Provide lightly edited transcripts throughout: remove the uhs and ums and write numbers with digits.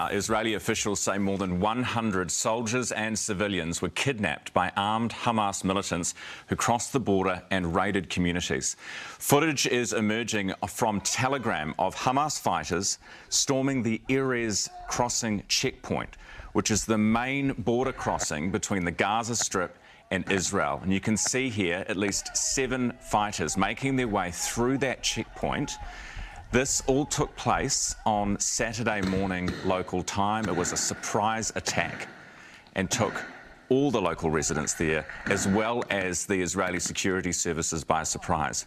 Now, Israeli officials say more than 100 soldiers and civilians were kidnapped by armed Hamas militants who crossed the border and raided communities. Footage is emerging from Telegram of Hamas fighters storming the Erez crossing checkpoint, which is the main border crossing between the Gaza Strip and Israel. And you can see here at least 7 fighters making their way through that checkpoint. This all took place on Saturday morning local time. It was a surprise attack and took all the local residents there, as well as the Israeli security services, by surprise.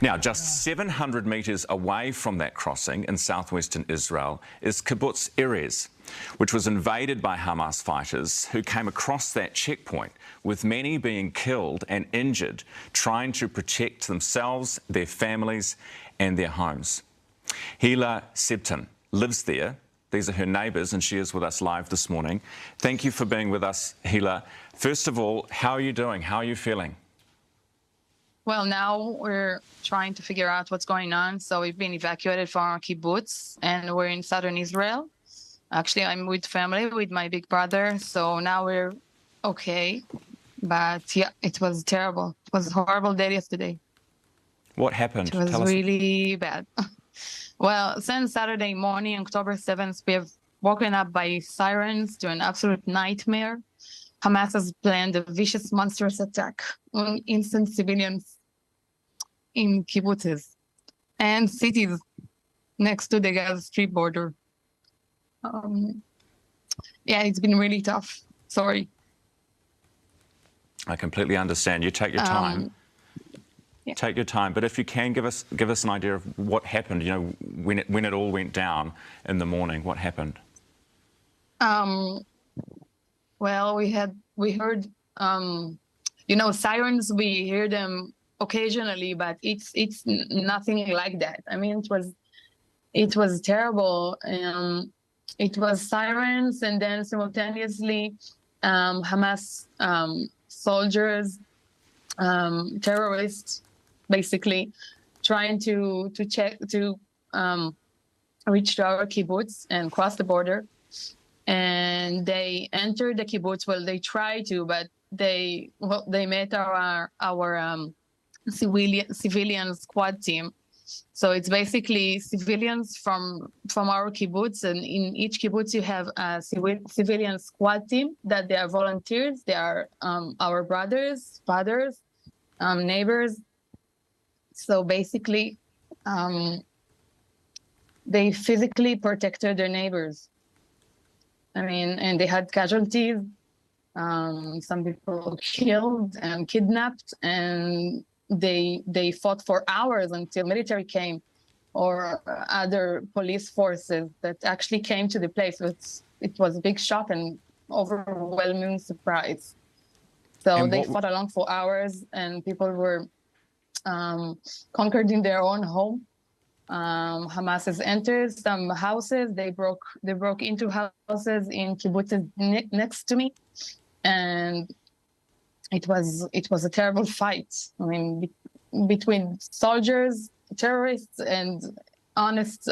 Now, just 700 metres away from that crossing in southwestern Israel is kibbutz Erez, which was invaded by Hamas fighters who came across that checkpoint, with many being killed and injured, trying to protect themselves, their families and their homes. Hila Sebton lives there. These are her neighbours, and she is with us live this morning. Thank you for being with us, Hila. First of all, how are you doing? How are you feeling? Well, now we're trying to figure out what's going on. So we've been evacuated from our kibbutz, and we're in southern Israel. Actually, I'm with family, with my big brother. So now we're okay. But yeah, it was terrible. It was a horrible day yesterday. What happened? It was really bad. Well, since Saturday morning, October 7th, we have woken up by sirens to an absolute nightmare. Hamas has planned a vicious, monstrous attack on innocent civilians in kibbutzes and cities next to the Gaza Strip border. Yeah, it's been really tough. Sorry. I completely understand. You take your time. Yeah. Take your time, but if you can give us an idea of what happened, you know, when it all went down in the morning, what happened? Well, we heard sirens. We hear them occasionally, but it's nothing like that. I mean, it was terrible. It was sirens, and then simultaneously Hamas soldiers, terrorists, basically trying to reach to our kibbutz and cross the border. And they entered the kibbutz. Well, they tried to, but they met our civilian squad team. So it's basically civilians from our kibbutz, and in each kibbutz you have a civilian squad team that they are volunteers. They are our brothers, fathers, neighbors. So basically, they physically protected their neighbors. I mean, and they had casualties. Some people killed and kidnapped, and they fought for hours until military came, or other police forces that actually came to the place. It was a big shock and overwhelming surprise. So they fought along for hours, and people were conquered in their own home. Hamas has entered some houses. They broke into houses in kibbutzes next to me, and it was a terrible fight. I mean, between soldiers, terrorists, and honest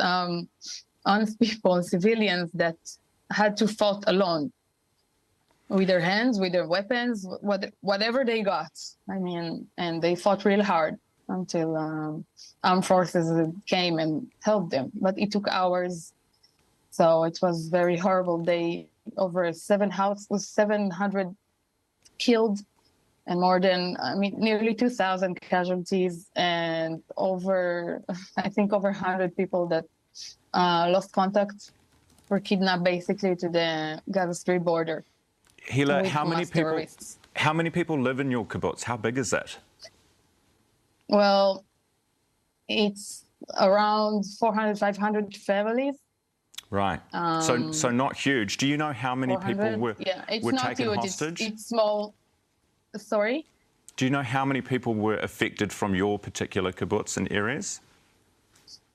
people, civilians that had to fight alone with their hands, with their weapons, whatever they got. I mean, and they fought real hard until armed forces came and helped them. But it took hours, so it was very horrible day. Over 700 killed, and nearly 2,000 casualties, and over 100 people that lost contact, were kidnapped basically to the Gaza Strip border. Hila, how many people live in your kibbutz? How big is that? Well, it's around 400, 500 families. Right. So not huge. Do you know how many people were taken huge. hostage? It's small. Sorry? Do you know how many people were affected from your particular kibbutz in Erez?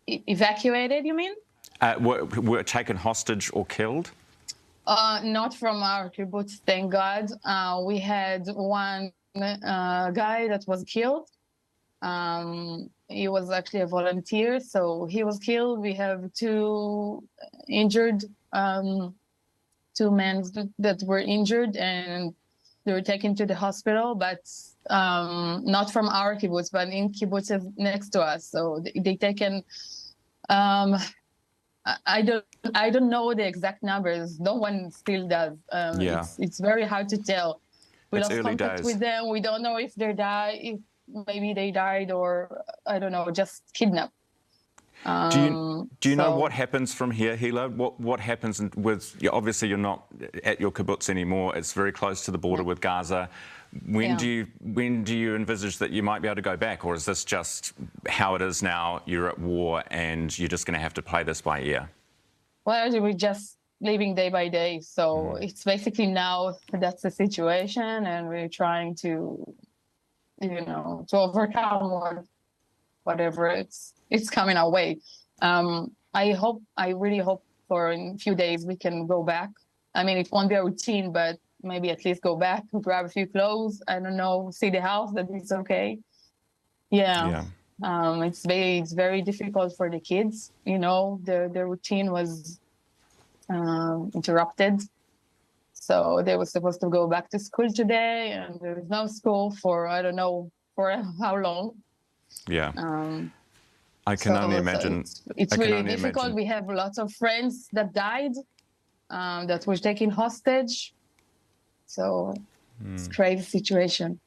Evacuated, you mean? Were taken hostage or killed? Not from our kibbutz, thank God. We had one guy that was killed. He was actually a volunteer, so he was killed. We have 2 injured two men that were injured, and they were taken to the hospital, but not from our kibbutz, but in kibbutzes next to us. So they taken. I don't know the exact numbers. No one still does. It's very hard to tell. We lost contact with them. We don't know if if maybe they died, or I don't know, just kidnapped. Do you know what happens from here, Hila? What happens with? Obviously, you're not at your kibbutz anymore. It's very close to the border with Gaza. When do you envisage that you might be able to go back, or is this just how it is now? You're at war, and you're just going to have to play this by ear. Well, we're just living day by day, so it's basically now that's the situation, and we're trying to, to overcome whatever it's coming our way. I really hope for in a few days we can go back. I mean, it won't be a routine, but maybe at least go back, grab a few clothes, I don't know, see the house, that it's okay. It's very difficult for the kids. Their routine was interrupted. So they were supposed to go back to school today, and there was no school for, I don't know, for how long. Yeah. I can only imagine. It's really difficult. We have lots of friends that died, that were taken hostage. So it's a crazy situation.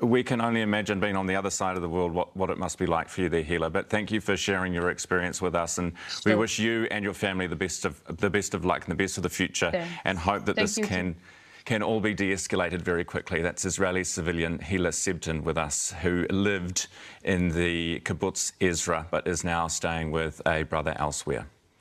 We can only imagine being on the other side of the world what it must be like for you there, Hila. But thank you for sharing your experience with us, and we wish you and your family the best of luck and the best of the future, and hope that this can all be de-escalated very quickly. That's Israeli civilian Hila Sebton with us, who lived in the kibbutz Ezra but is now staying with a brother elsewhere.